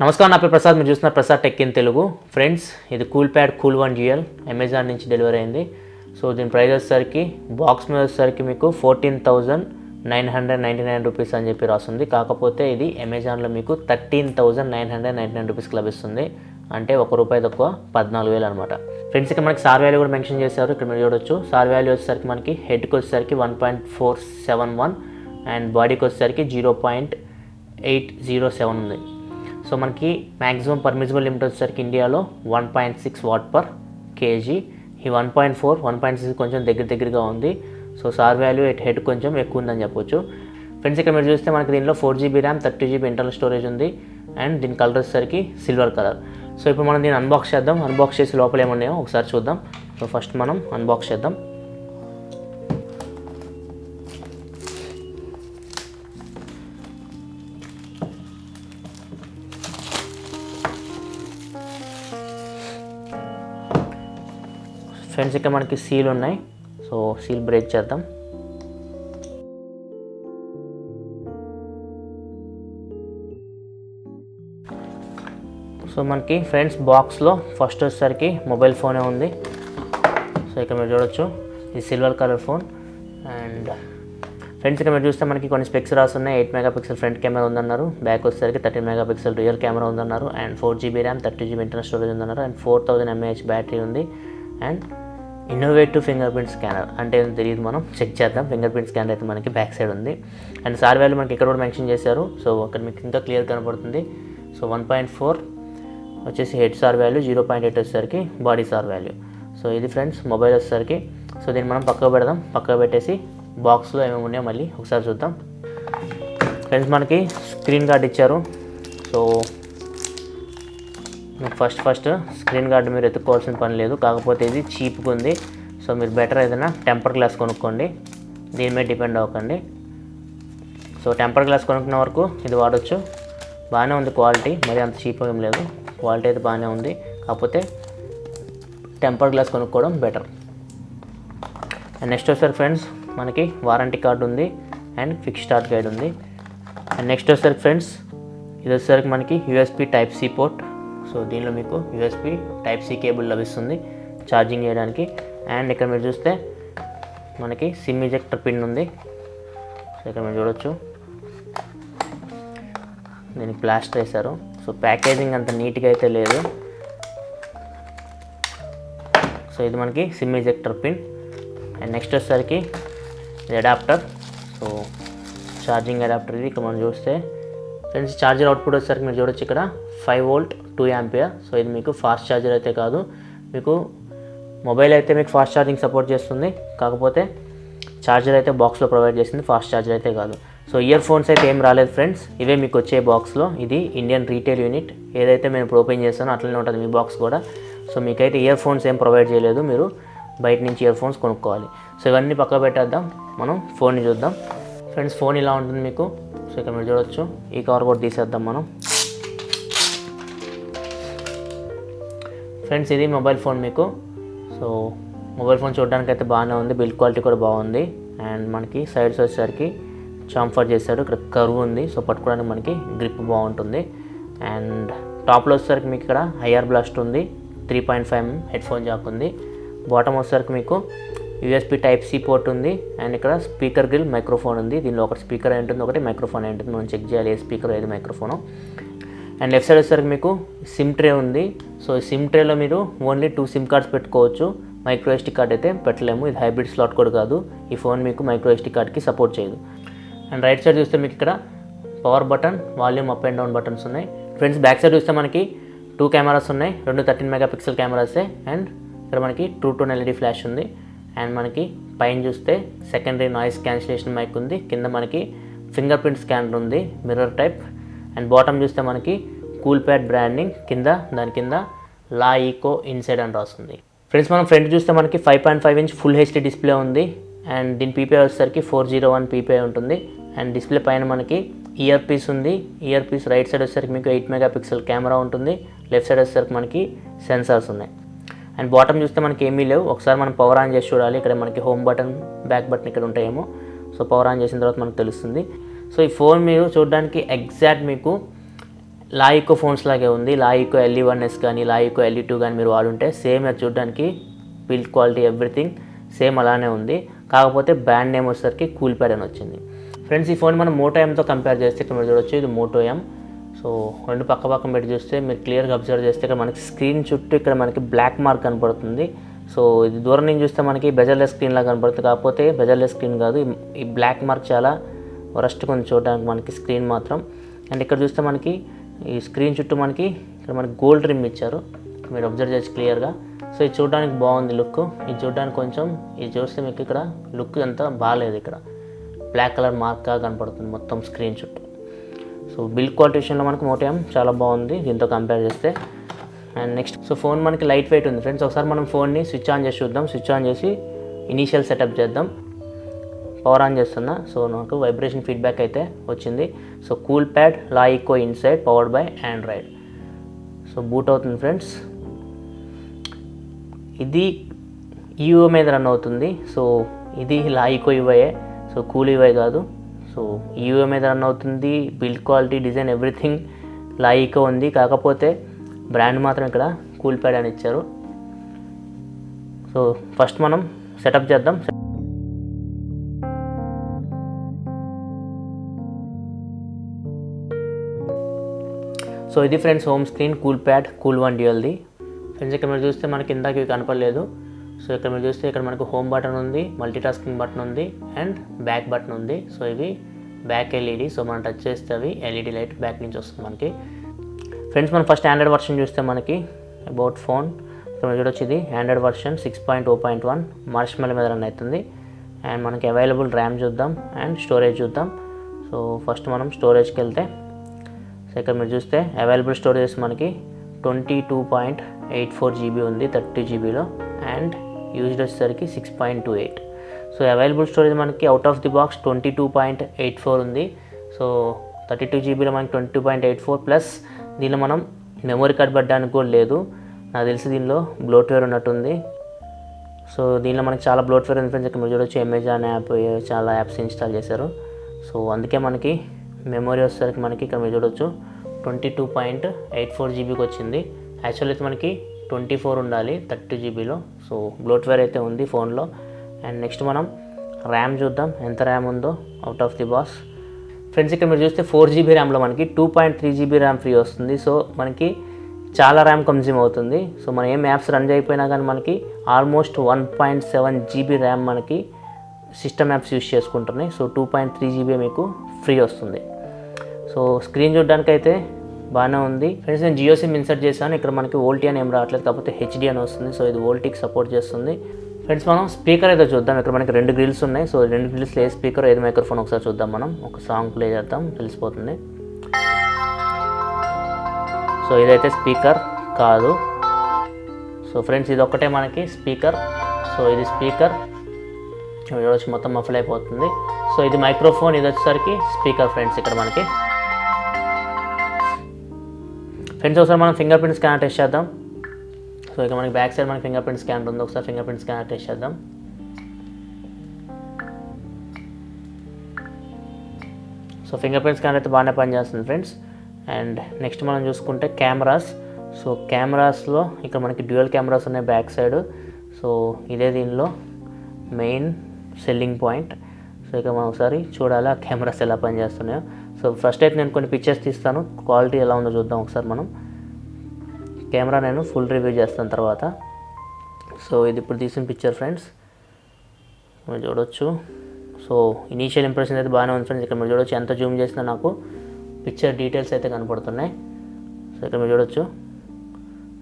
నమస్కారం, నా పేరు ప్రసాద్. మీరు చూస్తున్నారు Prasad tech in Telugu. Friends, ఇది cool pad cool one GL Amazon నుంచి డెలివరీ అయింది. సో దీని ప్రైస్ వచ్చేసరికి బాక్స్ మీద వచ్చేసరికి మీకు 14,999 రూపీస్ అని చెప్పి రాస్తుంది. కాకపోతే ఇది అమెజాన్లో మీకు 13,999 రూపీస్కి లభిస్తుంది. అంటే ₹1 తక్కువ 14,000 అనమాట. ఫ్రెండ్స్, ఇక్కడ మనకి సార్ వాల్యూ కూడా మెన్షన్ చేశారు. ఇక్కడ మీరు చూడొచ్చు. సార్ వాల్యూ వచ్చేసరికి మనకి హెడ్కి వచ్చేసరికి 1.471 అండ్ బాడీకి వచ్చేసరికి 0.807 ఉంది. సో మనకి మ్యాక్సిమం పర్మిసిబుల్ లిమిట్ వచ్చేసరికి ఇండియాలో 1.6 వాట్ పర్ కేజీ. ఈ 1.4, 1.6 కొంచెం దగ్గరగా ఉంది. సో సార్ వాల్యూ హెడ్ కొంచెం ఎక్కువ ఉందని చెప్పొచ్చు. ఫ్రెండ్స్, ఇక్కడ మీరు చూస్తే మనకి దీనిలో 4GB RAM, 30GB internal storage ఉంది. అండ్ దీని కలర్ వచ్చేసరికి సిల్వర్ కలర్. సో ఇప్పుడు మనం దీన్ని అన్బాక్స్ చేద్దాం. అన్బాక్స్ చేసి లోపల ఏమున్నాయో ఒకసారి చూద్దాం. సో ఫస్ట్ మనం అన్బాక్స్ చేద్దాం. ఫ్రెండ్స్, ఇక్కడ మనకి సీల్ ఉన్నాయి. సో సీల్ బ్రేక్ చేద్దాం. సో మనకి ఫ్రెండ్స్ బాక్స్లో ఫస్ట్ వచ్చేసరికి మొబైల్ ఫోనే ఉంది. సో ఇక్కడ మీరు చూడొచ్చు, ఇది silver colour phone. And friends, ఇక్కడ మీరు చూస్తే మనకి కొన్ని స్పెక్స్ రాస్తున్నాయి. 8 మెగాపిక్సెల్ ఫ్రంట్ కెమెరా ఉందన్నారు. బ్యాక్ వచ్చేసరికి 13 మెగాపిక్సెల్ రియల్ కెమెరా ఉందన్నారు. And 4GB RAM, 30GB internal storage ఉందన్నారు. అండ్ 4000 mAh బ్యాటరీ ఉంది. And innovative finger print scanner అంటే ఏదో తెలియదు, మనం చెక్ చేద్దాం. ఫింగర్ ప్రింట్ స్కానర్ అయితే మనకి బ్యాక్ సైడ్ ఉంది. అండ్ సార్ వాల్యూ మనకి ఇక్కడ కూడా మెన్షన్ చేశారు. సో అక్కడ మీకు ఇంకా క్లియర్ కనపడుతుంది. సో 1.4 వచ్చేసి హెడ్ సార్ వాల్యూ, 0.8 వచ్చేసరికి బాడీ సార్ వాల్యూ. సో ఇది ఫ్రెండ్స్ మొబైల్ వచ్చేసరికి. సో దీన్ని మనం పక్కకు పెడదాం. పక్కకు పెట్టేసి బాక్స్లో ఏమేమి ఉన్నాయో మళ్ళీ ఒకసారి చూద్దాం. ఫ్రెండ్స్, మనకి స్క్రీన్ గార్డ్ ఇచ్చారు. సో ఫస్ట్ స్క్రీన్ గార్డ్ మీరు ఎత్తుక్కోవాల్సిన పని లేదు. కాకపోతే ఇది చీప్గా ఉంది. సో మీరు బెటర్ ఏదైనా టెంపర్ గ్లాస్ కొనుక్కోండి, దీని మీద డిపెండ్ అవ్వకండి. సో టెంపర్ గ్లాస్ కొనుక్కున్న వరకు ఇది వాడచ్చు. బాగానే ఉంది క్వాలిటీ, మరి అంత చీప్గా ఏం లేదు. క్వాలిటీ అయితే బాగానే ఉంది. కాకపోతే టెంపర్ గ్లాస్ కొనుక్కోవడం బెటర్. అండ్ నెక్స్ట్ వచ్చేసరికి ఫ్రెండ్స్ మనకి వారంటీ కార్డు ఉంది. అండ్ క్విక్ స్టార్ట్ గైడ్ ఉంది. అండ్ నెక్స్ట్ వచ్చేసరికి ఫ్రెండ్స్ ఇది వచ్చేసరికి మనకి USB Type-C పోర్ట్. సో దీనిలో మీకు USB Type-C కేబుల్ లభిస్తుంది ఛార్జింగ్ చేయడానికి. అండ్ ఇక్కడ మీరు చూస్తే మనకి సిమ్ ఇజెక్టర్ పిన్ ఉంది. సో ఇక్కడ మీరు చూడొచ్చు, దీనికి ప్లాస్టర్ వేశారు. సో ప్యాకేజింగ్ అంత నీట్గా అయితే లేదు. సో ఇది మనకి SIM ejector pin. And next వచ్చేసరికి ఇది అడాప్టర్. సో ఛార్జింగ్ అడాప్టర్ ఇది. ఇక్కడ మనం చూస్తే ఫ్రెండ్స్ ఛార్జర్ అవుట్పుట్ వచ్చేసరికి మీరు చూడొచ్చు ఇక్కడ 5V 2A. సో ఇది మీకు ఫాస్ట్ ఛార్జర్ అయితే కాదు. మీకు మొబైల్ అయితే మీకు ఫాస్ట్ ఛార్జింగ్ సపోర్ట్ చేస్తుంది. కాకపోతే ఛార్జర్ అయితే బాక్స్లో ప్రొవైడ్ చేసింది, ఫాస్ట్ ఛార్జర్ అయితే కాదు. సో ఇయర్ ఫోన్స్ అయితే ఏం రాలేదు ఫ్రెండ్స్, ఇవే మీకు వచ్చే బాక్స్లో. ఇది ఇండియన్ రీటైల్ యూనిట్. ఏదైతే మేము ఇప్పుడు ఓపెన్ చేస్తానో అట్లనే ఉంటుంది మీ బాక్స్ కూడా. సో మీకైతే ఇయర్ ఫోన్స్ ఏం ప్రొవైడ్ చేయలేదు, మీరు బయట నుంచి ఇయర్ ఫోన్స్ కొనుక్కోవాలి. సో ఇవన్నీ పక్క పెట్టేద్దాం, మనం ఫోన్ని చూద్దాం. ఫ్రెండ్స్, ఫోన్ ఇలా ఉంటుంది మీకు. సో ఇక్కడ మీరు చూడొచ్చు, ఈ కవర్ కూడా తీసేద్దాం మనం. ఫ్రెండ్స్, ఇది మొబైల్ ఫోన్ మీకు. సో మొబైల్ ఫోన్ చూడడానికి అయితే బాగానే ఉంది, బిల్డ్ క్వాలిటీ కూడా బాగుంది. అండ్ మనకి సైడ్స్ వచ్చేసరికి చాంఫర్ చేశారు. ఇక్కడ కర్వ్ ఉంది. సో పట్టుకోవడానికి మనకి గ్రిప్ బాగుంటుంది. అండ్ టాప్లో వచ్చేసరికి మీకు ఇక్కడ IR బ్లాస్ట్ ఉంది. 3.5mm హెడ్ ఫోన్ జాక్ ఉంది. బాటమ్ వచ్చేసరికి మీకు USB Type-C పోర్ట్ ఉంది. అండ్ ఇక్కడ స్పీకర్ గ్రిల్ మైక్రోఫోన్ ఉంది. దీనిలో ఒకటి స్పీకర్ అయి ఉంటుంది, ఒకటి మైక్రోఫోన్ అయి ఉంటుంది. మనం చెక్ చేయాలి ఏ స్పీకర్ ఏది మైక్రోఫోను. అండ్ లెఫ్ట్ సైడ్ వచ్చేసరికి మీకు సిమ్ ట్రే ఉంది. సో ఈ సిమ్ ట్రేలో మీరు ఓన్లీ 2 సిమ్ కార్డ్స్ పెట్టుకోవచ్చు. మైక్రో SD కార్డ్ అయితే పెట్టలేము, ఇది హైబ్రిడ్ స్లాట్ కూడా కాదు. ఈ ఫోన్ మీకు మైక్రో SD కార్డ్కి సపోర్ట్ చేయదు. అండ్ రైట్ సైడ్ చూస్తే మీకు ఇక్కడ power button, volume up and down buttons ఉన్నాయి. ఫ్రెండ్స్, బ్యాక్ సైడ్ చూస్తే మనకి 2 కెమెరాస్ ఉన్నాయి, 2 13 మెగాపిక్సెల్ కెమెరాసే. అండ్ ఇక్కడ మనకి ట్రూ టోన్ LED ఫ్లాష్ ఉంది. అండ్ మనకి పైన చూస్తే సెకండరీ నాయిస్ క్యాన్సిలేషన్ మైక్ ఉంది. కింద మనకి ఫింగర్ ప్రింట్ స్కానర్ ఉంది, మిర్రర్ టైప్. అండ్ బాటమ్ చూస్తే మనకి కూల్ ప్యాడ్ బ్రాండింగ్ కింద, దాని కింద లా ఈకో ఇన్సైడ్ అని రాస్తుంది. ఫ్రెండ్స్, మనం ఫ్రంట్ చూస్తే మనకి 5.5 ఇంచ్ ఫుల్ HD డిస్ప్లే ఉంది. అండ్ దీని PPI వచ్చేసరికి 401 PPI ఉంటుంది. అండ్ డిస్ప్లే పైన మనకి ఇయర్ పీస్ ఉంది. ఇయర్ పీస్ రైట్ సైడ్ వచ్చేసరికి మీకు 8 మెగాపిక్సెల్ కెమెరా ఉంటుంది. లెఫ్ట్ సైడ్ వచ్చేసరికి మనకి సెన్సార్స్ ఉన్నాయి. అండ్ బాటమ్ చూస్తే మనకి ఏమీ లేవు. ఒకసారి మనం పవర్ ఆన్ చేసి చూడాలి. ఇక్కడ మనకి హోమ్ బటన్, బ్యాక్ బటన్ ఇక్కడ ఉంటాయేమో. సో పవర్ ఆన్ చేసిన తర్వాత మనకు తెలుస్తుంది. సో ఈ ఫోన్ మీరు చూడడానికి ఎగ్జాక్ట్ మీకు లాయికో ఫోన్స్ లాగే ఉంది. లాయికో LE1S కానీ లాయికో LE2 కానీ మీరు వాడుంటే సేమ్ అది చూడడానికి బిల్డ్ క్వాలిటీ ఎవ్రీథింగ్ సేమ్ అలానే ఉంది. కాకపోతే బ్రాండ్ నేమ్ వచ్చేసరికి కూల్ ప్యాడ్ అని వచ్చింది. ఫ్రెండ్స్ ఈ ఫోన్ మనం మోటో M తో కంపేర్ చేస్తే ఇక్కడ మీరు చూడొచ్చు ఇది మోటో M. సో రెండు పక్క పక్కన పెట్టి చూస్తే మీరు క్లియర్గా అబ్జర్వ్ చేస్తే ఇక్కడ మనకి స్క్రీన్ చుట్టూ ఇక్కడ మనకి బ్లాక్ మార్క్ కనపడుతుంది. సో ఇది దూరం నుంచి చూస్తే మనకి బెజర్లెస్ స్క్రీన్ లాగా కనపడుతుంది. కాకపోతే బెజర్లెస్ స్క్రీన్ కాదు, ఈ బ్లాక్ మార్క్ చాలా వరస్ట్గా ఉంది చూడడానికి మనకి స్క్రీన్ మాత్రం. అండ్ ఇక్కడ చూస్తే మనకి ఈ స్క్రీన్ చుట్టూ మనకి ఇక్కడ మనకి గోల్డ్ రిమ్ ఇచ్చారు, మీరు అబ్జర్వ్ చేయొచ్చు క్లియర్గా. సో ఇది చూడడానికి బాగుంది లుక్. ఇది చూడడానికి కొంచెం ఇది చూస్తే మీకు ఇక్కడ లుక్ అంతా బాగాలేదు, ఇక్కడ బ్లాక్ కలర్ మార్క్గా కనపడుతుంది మొత్తం స్క్రీన్ చుట్టూ. సో బిల్డ్ క్వాలిటీ విషయంలో మనకు మోటో M చాలా బాగుంది దీంతో కంపేర్ చేస్తే. అండ్ నెక్స్ట్ సో ఫోన్ మనకి లైట్ వెయిట్ ఉంది ఫ్రెండ్స్. ఒకసారి మనం ఫోన్ని స్విచ్ ఆన్ చేసి చూద్దాం. స్విచ్ ఆన్ చేసి ఇనీషియల్ సెటప్ చేద్దాం. పవర్ ఆన్ చేస్తున్నా. సో నాకు వైబ్రేషన్ ఫీడ్బ్యాక్ అయితే వచ్చింది. So cool pad LeEco inside powered by Android. So boot అవుతుంది ఫ్రెండ్స్. ఇది ఈఓ మీద రన్ అవుతుంది. సో ఇది LeEco EUI, so cool UI కాదు. సో ఈఓ మీద రన్ అవుతుంది. బిల్డ్ క్వాలిటీ డిజైన్ ఎవ్రీథింగ్ లాయికో ఉంది, కాకపోతే బ్రాండ్ మాత్రం ఇక్కడ కూల్ ప్యాడ్ అని ఇచ్చారు. సో ఫస్ట్ మనం సెటప్ చేద్దాం. సో ఇది friends home screen cool pad cool one డ్యూయల్ది. ఫ్రెండ్స్ ఇక్కడ మీరు చూస్తే మనకి ఇందాక ఇవి కనపడలేదు. సో ఇక్కడ మీరు చూస్తే ఇక్కడ మనకు హోమ్ బటన్ ఉంది, మల్టీటాస్కింగ్ బటన్ ఉంది అండ్ బ్యాక్ బటన్ ఉంది. సో ఇవి బ్యాక్ ఎల్ఈడి. సో మనం టచ్ చేస్తే అవి ఎల్ఈడి లైట్ బ్యాక్ నుంచి వస్తుంది మనకి. ఫ్రెండ్స్ మనం ఫస్ట్ ఆండ్రాయిడ్ వర్షన్ చూస్తే మనకి అబౌట్ ఫోన్ ఇక్కడ మీరు చూడొచ్చు ఇది ఆండ్రాయిడ్ వర్షన్ 6.0.1 మార్ష్మెల్లో మీద రన్ అవుతుంది. అండ్ మనకి అవైలబుల్ ర్యామ్ చూద్దాం అండ్ స్టోరేజ్ చూద్దాం. సో ఫస్ట్ మనం స్టోరేజ్కి వెళ్తే సో ఇక్కడ మీరు చూస్తే అవైలబుల్ స్టోరేజ్ మనకి 22.84 GB ఉంది 32 GBలో అండ్ యూజ్డ్ వచ్చేసరికి 6.28. సో అవైలబుల్ స్టోరేజ్ మనకి అవుట్ ఆఫ్ ది బాక్స్ 22.84 ఉంది. సో 32 GBలో మనకి 22.84 ప్లస్ దీనిలో మనం మెమరీ కార్డ్ పెట్టడానికి కూడా లేదు. నాకు తెలిసి దీనిలో బ్లోట్వేర్ ఉన్నట్టుంది. సో దీనిలో మనకి చాలా బ్లోట్వేర్ ఉంది ఫ్రెండ్స్. ఇక్కడ మీరు చూడొచ్చు అమెజాన్ యాప్ చాలా యాప్స్ ఇన్స్టాల్ చేశారు. సో అందుకే మనకి మెమరీ వచ్చేసరికి మనకి ఇక్కడ మీరు చూడొచ్చు 22.84 GBకి వచ్చింది. యాక్చువల్ అయితే మనకి 24 ఉండాలి 32 GBలో. సో బ్లోట్వేర్ అయితే ఉంది ఫోన్లో. అండ్ నెక్స్ట్ మనం ర్యామ్ చూద్దాం ఎంత ర్యామ్ ఉందో out of the box. Friends ఇక్కడ మీరు చూస్తే 4 GB ర్యామ్లో మనకి 2.3 GB ర్యామ్ ఫ్రీ వస్తుంది. సో మనకి చాలా ర్యామ్ కన్జ్యూమ్ అవుతుంది. సో మనం ఏం యాప్స్ రన్ చేయకపోయినా కానీ మనకి ఆల్మోస్ట్ 1.7 GB ర్యామ్ మనకి సిస్టమ్ యాప్స్ యూస్ చేసుకుంటున్నాయి. సో 2.3 GB మీకు ఫ్రీ వస్తుంది. సో స్క్రీన్ చూడడానికి అయితే బాగానే ఉంది ఫ్రెండ్స్. నేను జియో సిమ్ ఇన్సర్ట్ చేశాను. ఇక్కడ మనకి వోల్టీ అని ఏం రావట్లేదు, కాకపోతే హెచ్డి అని వస్తుంది. సో ఇది వోల్టీకి సపోర్ట్ చేస్తుంది. ఫ్రెండ్స్ మనం స్పీకర్ అయితే చూద్దాం. ఇక్కడ మనకి 2 గ్రిల్స్ ఉన్నాయి. సో 2 గ్రిల్స్లో ఏ స్పీకర్ ఏది మైక్రోఫోన్ ఒకసారి చూద్దాం. మనం ఒక సాంగ్ ప్లే చేద్దాం తెలిసిపోతుంది. సో ఇదైతే స్పీకర్ కాదు. సో ఫ్రెండ్స్ ఇది ఒక్కటే మనకి స్పీకర్. సో ఇది స్పీకర్ వచ్చి మొత్తం మఫల్ అయిపోతుంది. సో ఇది మైక్రోఫోన్, ఇది వచ్చేసరికి స్పీకర్ ఫ్రెండ్స్. ఇక్కడ మనకి ఫ్రెండ్స్ ఒకసారి మనం ఫింగర్ ప్రింట్ స్కానర్ టెస్ట్ చేద్దాం. సో ఇక మనకి బ్యాక్ సైడ్ మనకి ఫింగర్ ప్రింట్ స్కానర్ ఉంది. ఒకసారి ఫింగర్ ప్రింట్ స్కానర్ టెస్ట్ చేద్దాం. సో ఫింగర్ ప్రింట్ స్కానర్ అయితే బాగానే పనిచేస్తుంది ఫ్రెండ్స్. అండ్ నెక్స్ట్ మనం చూసుకుంటే కెమెరాస్. సో కెమెరాస్లో ఇక్కడ మనకి డ్యూయల్ కెమెరాస్ ఉన్నాయి బ్యాక్ సైడ్. సో ఇదే దీనిలో మెయిన్ సెల్లింగ్ పాయింట్. సో ఇక మనం ఒకసారి చూడాలి ఆ కెమెరాస్ ఎలా పనిచేస్తున్నాయో. సో ఫస్ట్ అయితే నేను కొన్ని పిక్చర్స్ తీస్తాను, క్వాలిటీ ఎలా ఉందో చూద్దాం ఒకసారి మనం. కెమెరా నేను ఫుల్ రివ్యూ చేస్తాను తర్వాత. సో ఇది ఇప్పుడు తీసిన పిక్చర్ ఫ్రెండ్స్, మీరు చూడొచ్చు. సో ఇనీషియల్ ఇంప్రెషన్ అయితే బాగానే ఉంది ఫ్రెండ్స్. ఇక్కడ మీరు చూడొచ్చు ఎంత జూమ్ చేసినా నాకు పిక్చర్ డీటెయిల్స్ అయితే కనపడుతున్నాయి. సో ఇక్కడ మీరు చూడొచ్చు.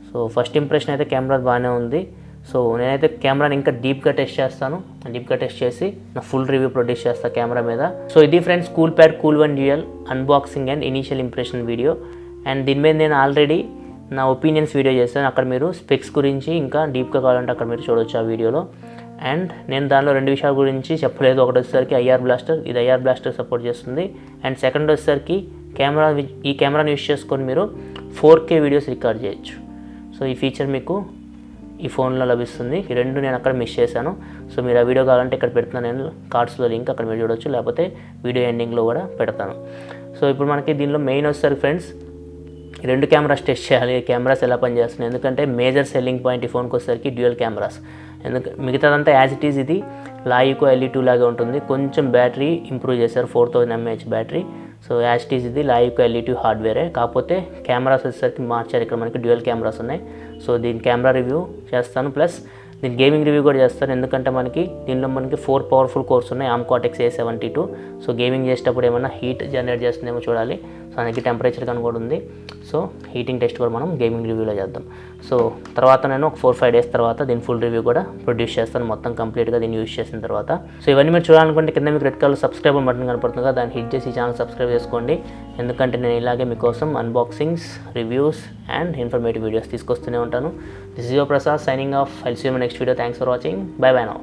సో ఫస్ట్ ఇంప్రెషన్ అయితే కెమెరా బాగానే ఉంది. సో నేనైతే కెమెరాని ఇంకా డీప్గా టెస్ట్ చేస్తాను. డీప్గా టెస్ట్ చేసి నా ఫుల్ రివ్యూ ప్రొడ్యూస్ చేస్తాను కెమెరా మీద. సో ఇది friends cool pad cool one dual unboxing and initial impression video. And దీని మీద నేను ఆల్రెడీ నా ఒపీనియన్స్ వీడియో చేస్తాను. అక్కడ మీరు స్పెక్స్ గురించి ఇంకా డీప్గా కావాలంటే అక్కడ మీరు చూడవచ్చు ఆ వీడియోలో. అండ్ నేను దానిలో 2 విషయాల గురించి చెప్పలేదు. ఒకటి వచ్చేసరికి ఐఆర్ బ్లాస్టర్, ఇది ఐఆర్ బ్లాస్టర్ సపోర్ట్ చేస్తుంది. అండ్ సెకండ్ వచ్చేసరికి ఈ కెమెరాని యూస్ చేసుకొని మీరు 4K వీడియోస్ రికార్డ్ చేయొచ్చు. సో ఈ ఫీచర్ మీకు ఈ ఫోన్లో లభిస్తుంది. ఈ 2 నేను అక్కడ మిస్ చేశాను. సో మీరు ఆ వీడియో కావాలంటే ఇక్కడ పెడుతున్నాను నేను కార్డ్స్లో లింక్, అక్కడ మీరు చూడవచ్చు, లేకపోతే వీడియో ఎండింగ్లో కూడా పెడతాను. సో ఇప్పుడు మనకి దీనిలో మెయిన్ వచ్చేసరికి ఫ్రెండ్స్ 2 కెమెరాస్ టెస్ట్ చేయాలి, కెమెరాస్ ఎలా పనిచేస్తున్నాయి. ఎందుకంటే మేజర్ సెల్లింగ్ పాయింట్ ఈ ఫోన్కి వచ్చేసరికి డ్యూయల్ కెమెరాస్. మిగతాదంతా యాజ్ ఇట్ ఈజ్ ఇది లాయికో LE2 లాగే ఉంటుంది. కొంచెం బ్యాటరీ ఇంప్రూవ్ చేశారు, 4000 mAh battery. So as it is ఇది లాయికో LE2 హార్డ్వేరే, కాకపోతే కెమెరాస్ వచ్చేసరికి మార్చారు. ఇక్కడ మనకి డ్యూయల్ కెమెరాస్ ఉన్నాయి. సో దీని కెమెరా రివ్యూ చేస్తాను, ప్లస్ దీని గేమింగ్ రివ్యూ కూడా చేస్తాను. ఎందుకంటే దీనిలో మనకి 4 పవర్ఫుల్ కోర్స్ ఉన్నాయి, ARM Cortex A72. So gaming చేసేటప్పుడు ఏమైనా హీట్ జనరేట్ చేస్తుందేమో చూడాలి. సో దానికి టెంపరేచర్ కనుక కూడా ఉంది. సో హీటింగ్ టెస్ట్ కూడా మనం గేమింగ్ రివ్యూలో చేద్దాం. సో తర్వాత నేను ఒక 4-5 డేస్ తర్వాత దీని ఫుల్ రివ్యూ కూడా ప్రొడ్యూస్ చేస్తాను, మొత్తం కంప్లీట్గా దీన్ని యూజ్ చేసిన తర్వాత. సో ఇవన్నీ మీరు చూడాలనుకుంటే కింద మీకు రెడ్ కలర్ సబ్స్క్రైబ్ బటన్ కనపడుతుంది కదా, దాన్ని హిట్ చేసి ఈ ఛానల్ సబ్స్క్రైబ్ చేసుకోండి. ఎందుకంటే నేను ఇలాగే మీకోసం unboxings, reviews and informative videos తీసుకొస్తూనే ఉంటాను. This is your Prasad signing off. I'll see you in next video. Thanks for watching. Bye bye now.